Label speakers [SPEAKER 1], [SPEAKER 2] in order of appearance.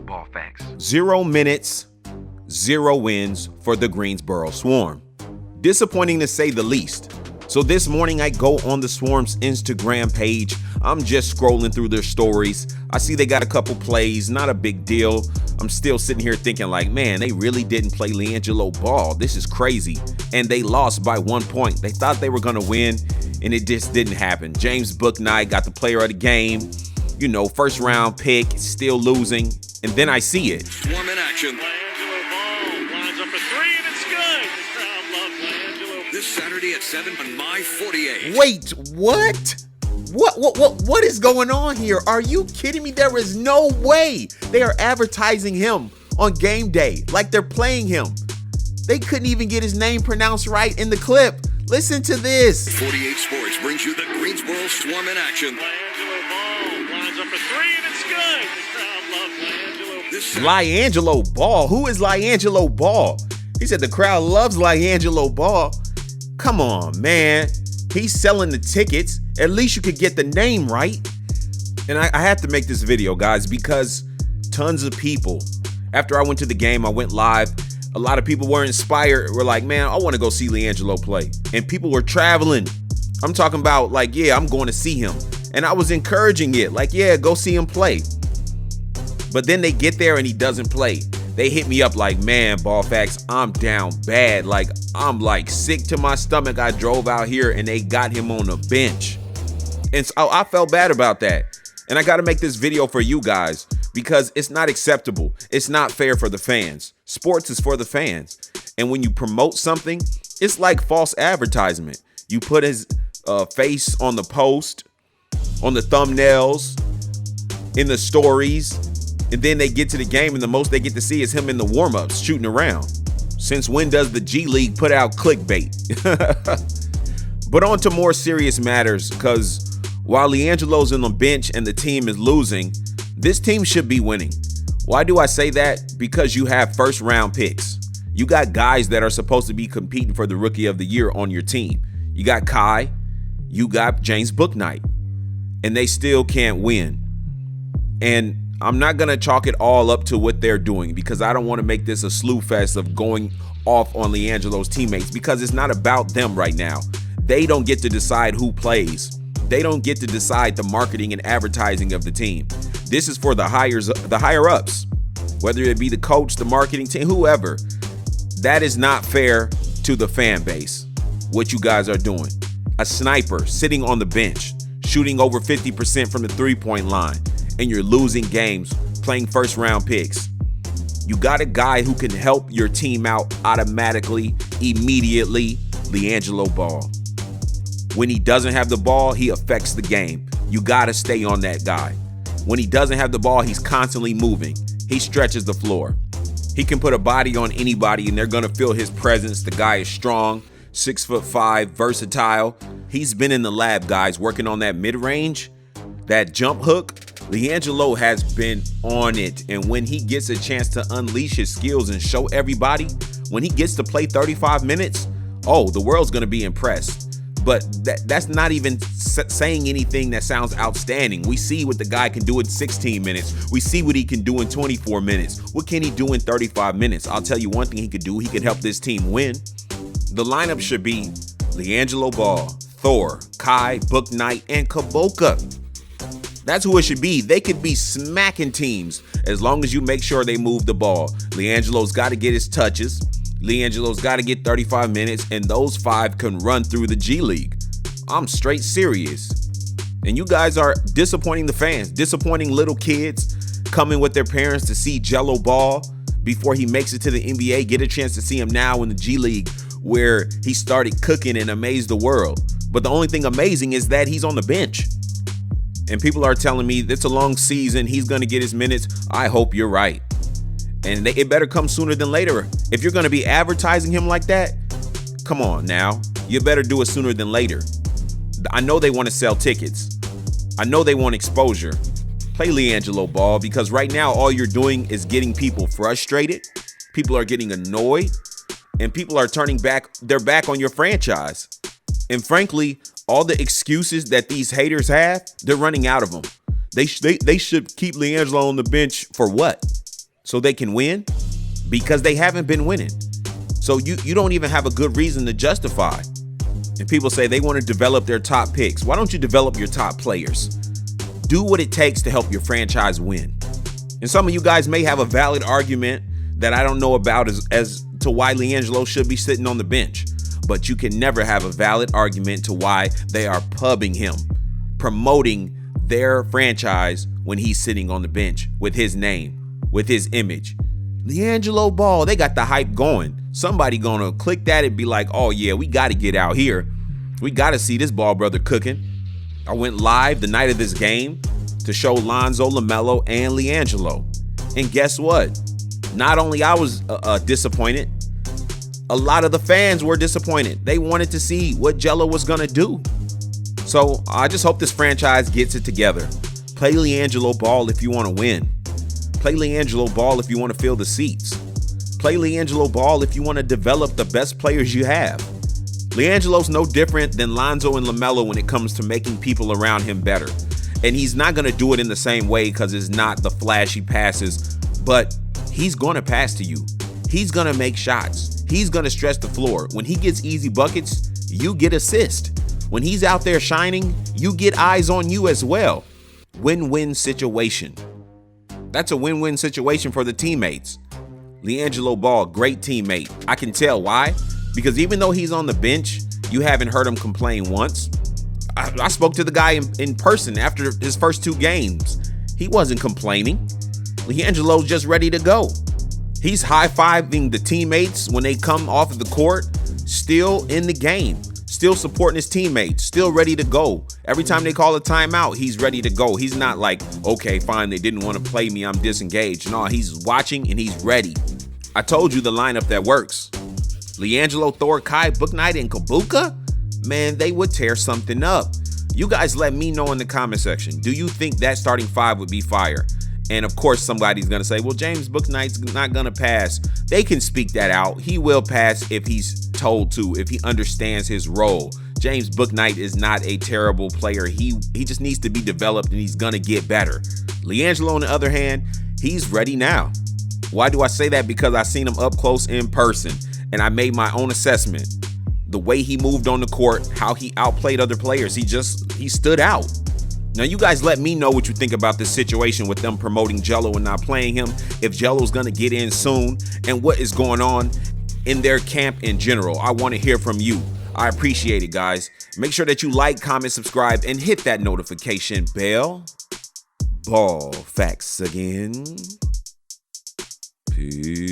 [SPEAKER 1] Ball facts.
[SPEAKER 2] 0 minutes, 0 wins for the Greensboro Swarm. Disappointing to say the least. So this morning I go on the Swarm's Instagram page. I'm just scrolling through their stories. I see they got a couple plays, not a big deal. I'm still sitting here thinking like, man, they really didn't play LiAngelo Ball. This is crazy. And they lost by 1 point. They thought they were going to win, and it just didn't happen. James Bouknight got the player of the game. You know, first round pick, still losing. And then I see it.
[SPEAKER 3] Swarm in action.
[SPEAKER 4] LiAngelo Ball lines up for three, and it's good. The crowd loves LiAngelo.
[SPEAKER 3] This Saturday at 7 on My 48.
[SPEAKER 2] Wait, what? What is going on here? Are you kidding me? There is no way they are advertising him on game day like they're playing him. They couldn't even get his name pronounced right in the clip. Listen to this.
[SPEAKER 3] 48 Sports brings you the Greensboro Swarm in action.
[SPEAKER 4] LiAngelo Ball lines up for three, and it's good. The crowd loves LiAngelo.
[SPEAKER 3] This
[SPEAKER 2] LiAngelo Ball. Who is LiAngelo Ball? He said the crowd loves LiAngelo Ball. Come on, man. He's selling the tickets. At least you could get the name right. And I have to make this video, guys, because tons of people, after I went to the game, I went live. A lot of people were inspired. Were like, man, I want to go see LiAngelo play. And people were traveling. I'm talking about like, yeah, I'm going to see him. And I was encouraging it. Like, yeah, go see him play. But then they get there and he doesn't play. They hit me up like, man, Ball Facts, I'm down bad. Like, I'm like sick to my stomach. I drove out here and they got him on the bench. And so I felt bad about that. And I got to make this video for you guys because it's not acceptable. It's not fair for the fans. Sports is for the fans. And when you promote something, it's like false advertisement. You put his face on the post, on the thumbnails, in the stories, and then they get to the game and the most they get to see is him in the warm-ups shooting around. Since when does the G League put out clickbait? But on to more serious matters, because while LiAngelo's on the bench and the team is losing, this team should be winning. Why do I say that? Because you have first round picks. You got guys that are supposed to be competing for the Rookie of the Year on your team. You got Kai, you got James Bouknight, and they still can't win. And I'm not going to chalk it all up to what they're doing because I don't want to make this a slew fest of going off on LiAngelo's teammates because it's not about them right now. They don't get to decide who plays. They don't get to decide the marketing and advertising of the team. This is for the higher ups, whether it be the coach, the marketing team, whoever. That is not fair to the fan base, what you guys are doing. A sniper sitting on the bench, shooting over 50% from the three-point line, and you're losing games playing first round picks. You got a guy who can help your team out automatically, immediately, LiAngelo Ball. When he doesn't have the ball, he affects the game. You got to stay on that guy. When he doesn't have the ball, he's constantly moving. He stretches the floor. He can put a body on anybody and they're going to feel his presence. The guy is strong, 6'5", versatile. He's been in the lab, guys, working on that mid-range, that jump hook. LiAngelo has been on it, and when he gets a chance to unleash his skills and show everybody, when he gets to play 35 minutes, oh, the world's going to be impressed. But that's not even saying anything that sounds outstanding. We see what the guy can do in 16 minutes. We see what he can do in 24 minutes. What can he do in 35 minutes? I'll tell you one thing he could do. He could help this team win. The lineup should be LiAngelo Ball, Thor, Kai, Bouknight, and Kaboka. That's who it should be. They could be smacking teams as long as you make sure they move the ball. LiAngelo's got to get his touches. LiAngelo's got to get 35 minutes, and those 5 can run through the G League. I'm straight serious. And you guys are disappointing the fans, disappointing little kids coming with their parents to see Jello Ball before he makes it to the NBA, get a chance to see him now in the G League where he started cooking and amazed the world. But the only thing amazing is that he's on the bench. And people are telling me it's a long season, he's going to get his minutes. I hope you're right. And it better come sooner than later. If you're going to be advertising him like that, come on now. You better do it sooner than later. I know they want to sell tickets. I know they want exposure. Play LiAngelo Ball, because right now all you're doing is getting people frustrated. People are getting annoyed. And people are turning their back on your franchise. And frankly, all the excuses that these haters have, they're running out of them. They should keep LiAngelo on the bench for what? so they can win? Because they haven't been winning. So you don't even have a good reason to justify. And people say they want to develop their top picks. Why don't you develop your top players? Do what it takes to help your franchise win. And some of you guys may have a valid argument that I don't know about as to why LiAngelo should be sitting on the bench. But you can never have a valid argument to why they are pubbing him, promoting their franchise when he's sitting on the bench with his name, with his image. LiAngelo Ball, they got the hype going. Somebody gonna click that and be like, oh yeah, we gotta get out here. We gotta see this Ball brother cooking. I went live the night of this game to show Lonzo, LaMelo, and LiAngelo. And guess what? Not only I was disappointed, a lot of the fans were disappointed. They wanted to see what Jello was gonna do. So I just hope this franchise gets it together. Play LiAngelo Ball if you wanna win. Play LiAngelo Ball if you want to fill the seats. Play LiAngelo Ball if you want to develop the best players you have. LiAngelo's no different than Lonzo and LaMelo when it comes to making people around him better. And he's not going to do it in the same way because it's not the flashy passes, but he's going to pass to you. He's going to make shots. He's going to stretch the floor. When he gets easy buckets, you get assists. When he's out there shining, you get eyes on you as well. Win-win situation. That's a win-win situation for the teammates. LiAngelo Ball, great teammate. I can tell why. Because even though he's on the bench, you haven't heard him complain once. I spoke to the guy in person after his first 2 games. He wasn't complaining. LiAngelo's just ready to go. He's high-fiving the teammates when they come off of the court, still in the game, still supporting his teammates, still ready to go. Every time they call a timeout, he's ready to go. He's not like, okay, fine, they didn't want to play me, I'm disengaged. No, he's watching and he's ready. I told you the lineup that works. LiAngelo, Thor, Kai, Book Knight, and Kabuka? Man, they would tear something up. You guys let me know in the comment section. Do you think that starting 5 would be fire? And of course, somebody's going to say, well, James Book Knight's not going to pass. They can speak that out. He will pass if he's told to, if he understands his role. James Book Knight is not a terrible player. He just needs to be developed and he's going to get better. LiAngelo, on the other hand, he's ready now. Why do I say that? Because I seen him up close in person and I made my own assessment. The way he moved on the court, how he outplayed other players, he stood out. Now, you guys let me know what you think about this situation with them promoting Jello and not playing him, if Jello's going to get in soon, and what is going on in their camp in general. I want to hear from you. I appreciate it, guys. Make sure that you like, comment, subscribe, and hit that notification bell. Ball facts again. Peace.